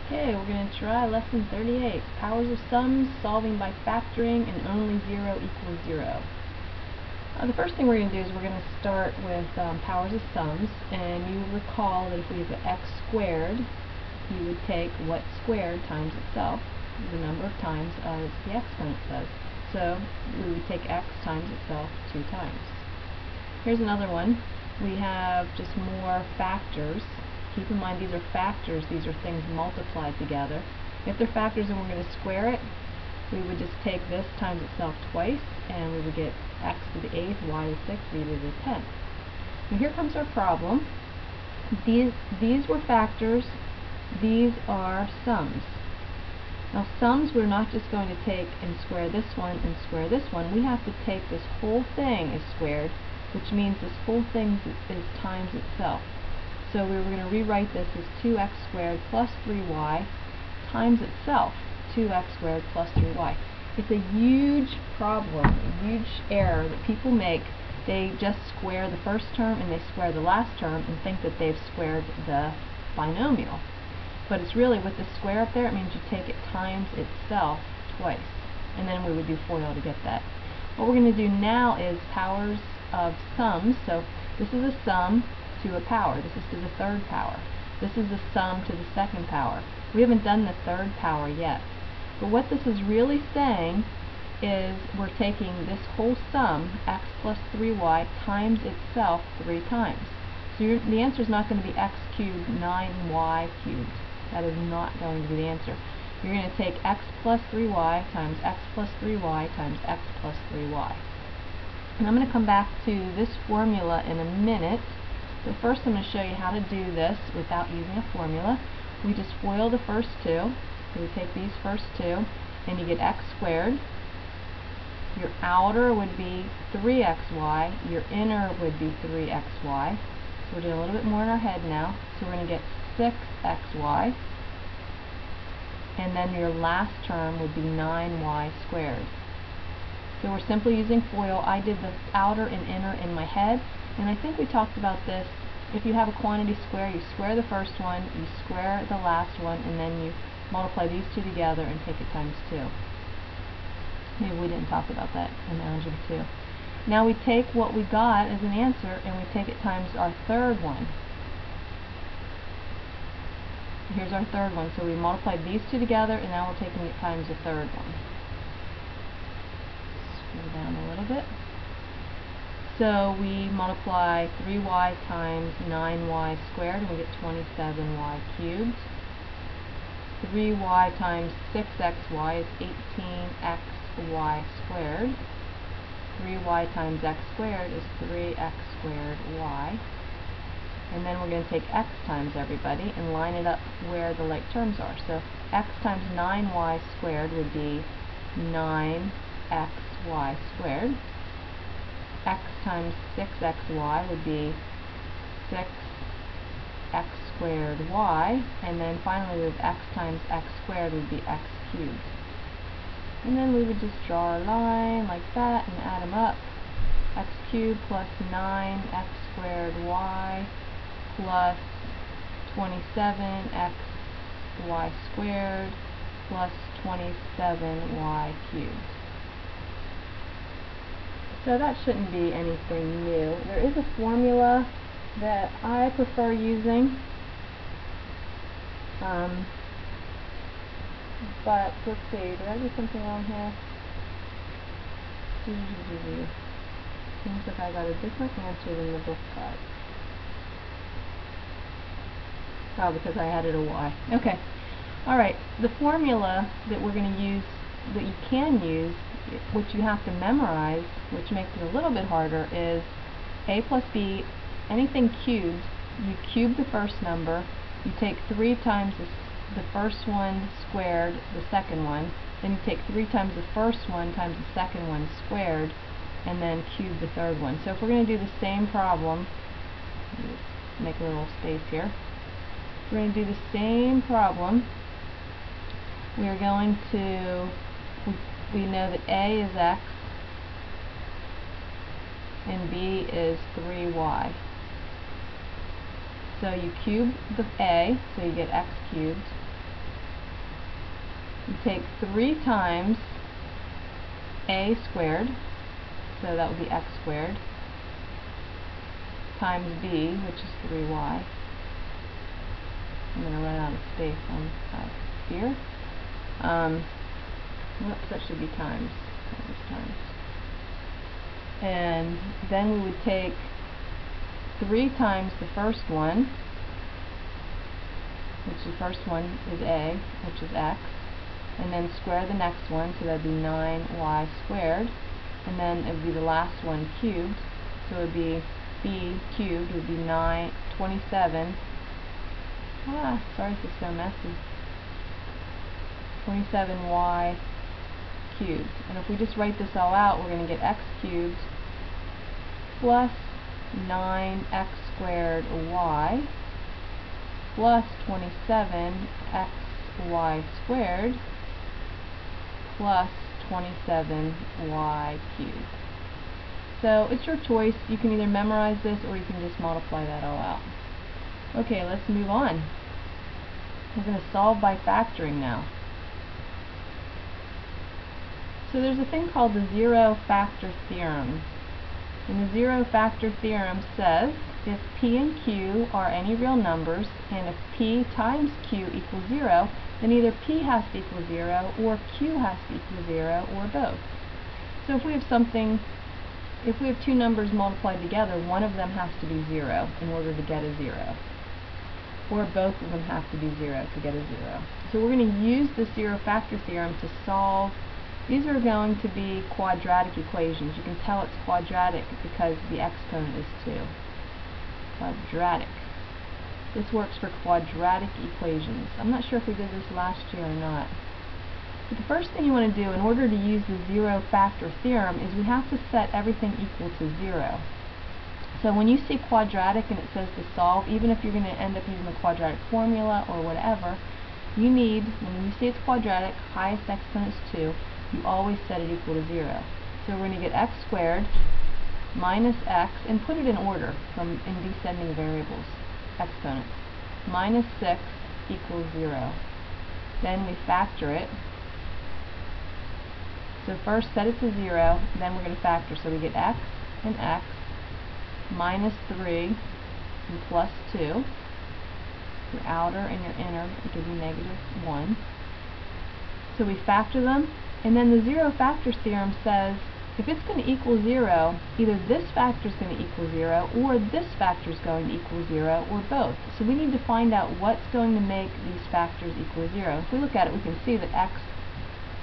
Okay, we're going to try lesson 38, powers of sums, solving by factoring, and only 0 equals 0. The first thing we're going to do is we're going to start with powers of sums, and you will recall that if we have x squared, you would take what squared times itself, the number of times as the exponent does. So we would take x times itself 2 times. Here's another one. We have just more factors. Keep in mind these are factors, these are things multiplied together. If they're factors and we're going to square it, we would just take this times itself twice, and we would get x to the 8th, y to the 6th, v to the 10th. And here comes our problem. These were factors, these are sums. Now sums, we're not just going to take and square this one and square this one. We have to take this whole thing as squared, which means this whole thing is times itself. So we were going to rewrite this as 2x squared plus 3y times itself, 2x squared plus 3y. It's a huge problem, a huge error that people make. They just square the first term and they square the last term and think that they've squared the binomial. But it's really, with the square up there, it means you take it times itself twice. And then we would do FOIL to get that. What we're going to do now is powers of sums. So this is a sum to a power. This is to the third power. This is a sum to the second power. We haven't done the third power yet. But what this is really saying is we're taking this whole sum, x plus 3y, times itself 3 times. So the answer is not going to be x cubed 9y cubed. That is not going to be the answer. You're going to take x plus 3y times x plus 3y times x plus 3y. And I'm going to come back to this formula in a minute. But first I'm going to show you how to do this without using a formula. We just FOIL the first two. So we take these first two, and you get x squared. Your outer would be 3xy. Your inner would be 3xy. So we're doing a little bit more in our head now. So we're going to get 6xy. And then your last term would be 9y squared. So we're simply using FOIL. I did the outer and inner in my head. And I think we talked about this. If you have a quantity square, you square the first one, you square the last one, and then you multiply these two together and take it times 2. Maybe we didn't talk about that in Algebra 2. Now we take what we got as an answer and we take it times our third one. Here's our third one. So we multiplied these two together, and now we're taking it times the third one. Scroll down a little bit. So we multiply 3y times 9y squared, and we get 27y cubed. 3y times 6xy is 18xy squared. 3y times x squared is 3x squared y. And then we're going to take x times everybody and line it up where the like terms are. So x times 9y squared would be 9xy squared. X times 6xy would be 6x squared y, and then finally we have x times x squared would be x cubed. And then we would just draw our line like that and add them up. X cubed plus 9x squared y plus 27x y squared plus 27y cubed. So that shouldn't be anything new. There is a formula that I prefer using, but let's see, did I do something wrong here? Seems like I got a different answer than the book got. Oh, because I added a y. Okay. Alright, the formula that we're going to use, that you can use, which you have to memorize, which makes it a little bit harder, is a plus b, anything cubed, you cube the first number, you take 3 times the first one squared, the second one, then you take 3 times the first one times the second one squared, and then cube the third one. So if we're going to do the same problem, just make a little space here, we're going to do the same problem. We're going to, we know that a is x and b is 3y. So you cube the a, so you get x cubed. we take 3 times a squared, so that would be x squared, times b, which is 3y. I'm going to run out of space on here. Whoops, that should be times. And then we would take 3 times the first one, which the first one is a, which is x, and then square the next one, so that would be 9y squared, and then it would be the last one cubed, so it would be b cubed would be 27. Sorry this is so messy. 27y cubed. And if we just write this all out, we're going to get x cubed plus 9x squared y plus 27xy squared plus 27y cubed. So it's your choice. You can either memorize this or you can just multiply that all out. Okay, let's move on. We're going to solve by factoring now. So there's a thing called the zero factor theorem. And the zero factor theorem says if p and q are any real numbers, and if p times q equals 0, then either p has to equal 0 or q has to equal 0 or both. So if we have two numbers multiplied together, one of them has to be 0 in order to get a 0. Or both of them have to be 0 to get a 0. So we're going to use the zero factor theorem to solve. These are going to be quadratic equations. You can tell it's quadratic because the exponent is 2. Quadratic. This works for quadratic equations. I'm not sure if we did this last year or not. But the first thing you want to do in order to use the zero factor theorem is we have to set everything equal to 0. So when you see quadratic and it says to solve, even if you're going to end up using the quadratic formula or whatever, you need, when you see it's quadratic, highest exponent is 2, you always set it equal to 0. So we're going to get x squared minus x, and put it in order from in descending variables, exponents, minus 6 equals 0. Then we factor it. So first set it to 0, then we're going to factor. So we get x and x minus 3 and plus 2. Your outer and your inner will give you -1. So we factor them, and then the zero factor theorem says if it's going to equal 0, either this factor is going to equal 0 or this factor is going to equal 0 or both. So we need to find out what's going to make these factors equal 0. If we look at it, we can see that x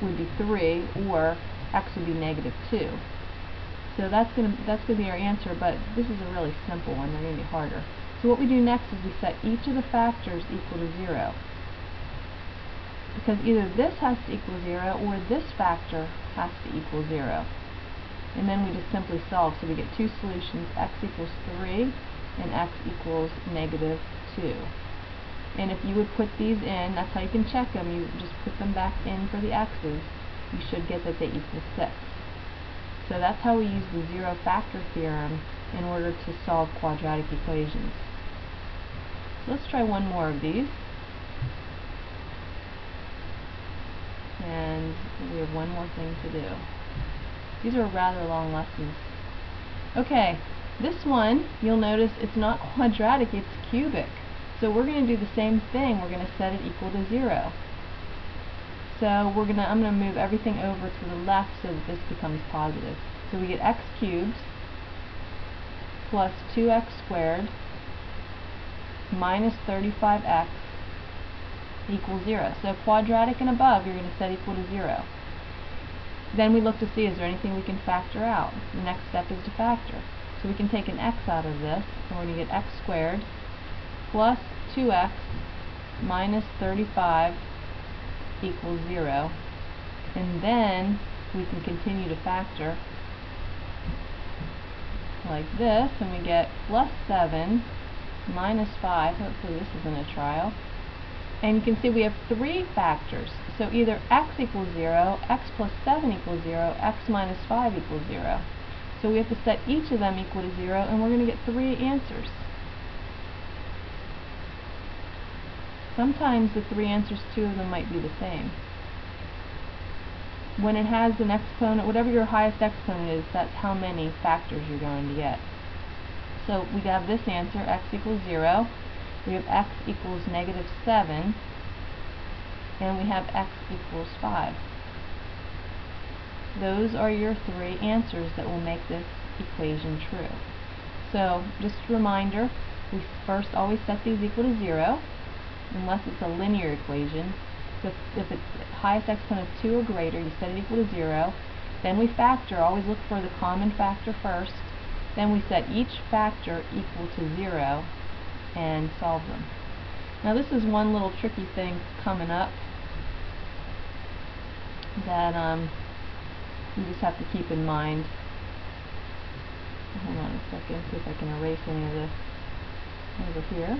would be 3 or x would be -2. So that's going to be our answer, but this is a really simple one. They're going to be harder. So what we do next is we set each of the factors equal to 0. Because either this has to equal 0 or this factor has to equal 0. And then we just simply solve. So we get two solutions, x equals 3 and x equals -2. And if you would put these in, that's how you can check them. You just put them back in for the x's. You should get that they equal 6. So that's how we use the zero factor theorem in order to solve quadratic equations. Let's try one more of these. And we have one more thing to do. These are rather long lessons. Okay, this one, you'll notice it's not quadratic, it's cubic. So we're going to do the same thing. We're going to set it equal to 0. So I'm going to move everything over to the left so that this becomes positive. So we get x cubed plus 2x squared minus 35x equals 0. So quadratic and above, you're going to set equal to 0. Then we look to see, is there anything we can factor out? The next step is to factor. So we can take an x out of this, and we're going to get x squared plus 2x minus 35 equals 0. And then we can continue to factor like this, and we get plus 7 minus 5. Hopefully this isn't a trial. And you can see we have 3 factors. So either x equals 0, x plus 7 equals 0, x minus 5 equals 0. So we have to set each of them equal to 0, and we're going to get 3 answers. Sometimes the 3 answers, 2 of them might be the same. when it has an exponent, whatever your highest exponent is, that's how many factors you're going to get. So we have this answer, x equals 0. We have x equals -7. And we have x equals 5. Those are your three answers that will make this equation true. So, just a reminder, we first always set these equal to 0, unless it's a linear equation. So if it's highest exponent of 2 or greater, you set it equal to 0. Then we factor, always look for the common factor first. Then we set each factor equal to 0 and solve them. Now this is one little tricky thing coming up that you just have to keep in mind. Hold on a second, see if I can erase any of this over here.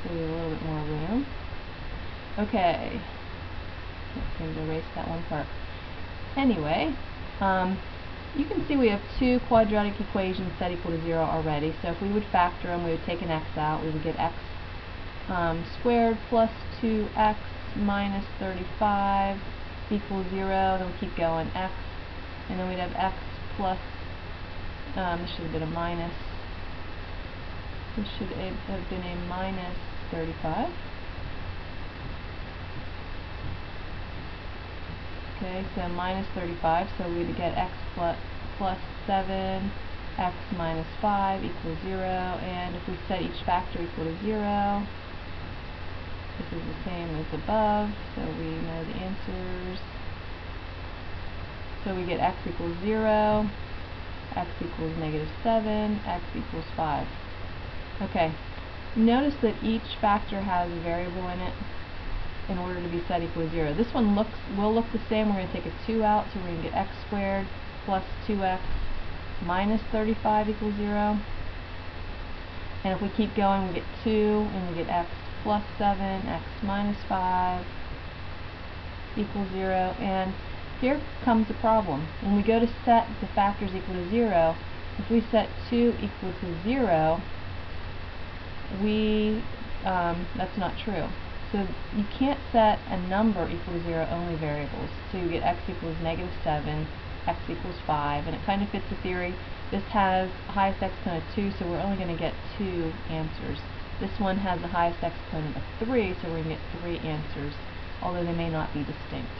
Give you a little bit more room. Okay. Can't seem to erase that one part. Anyway, you can see we have two quadratic equations set equal to 0 already. So if we would factor them, we would take an x out. We would get x squared plus 2x minus 35 equals 0. Then we keep going, x, and then we'd have x plus, this should have been a minus, this should have been a minus 35. Okay, so minus 35, so we'd get x plus 7, x minus 5 equals 0, and if we set each factor equal to 0, this is the same as above, so we know the answers. So we get x equals 0, x equals -7, x equals 5. Okay, notice that each factor has a variable in it in order to be set equal to 0. This one will look the same. We're going to take a 2 out, so we're going to get x squared plus 2x minus 35 equals 0. And if we keep going, we get 2, and we get x plus 7, x minus 5 equals 0. And here comes the problem. When we go to set the factors equal to 0, if we set 2 equal to 0, that's not true. So you can't set a number equal to 0, only variables. So you get x equals -7, x equals 5, and it kind of fits the theory. This has highest exponent of 2, so we're only going to get 2 answers. This one has the highest exponent of 3, so we're going to get 3 answers, although they may not be distinct.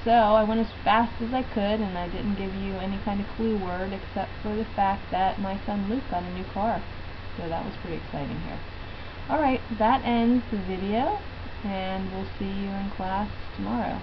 So I went as fast as I could, and I didn't give you any kind of clue word except for the fact that my son Luke got a new car. So that was pretty exciting here. Alright, that ends the video, and we'll see you in class tomorrow.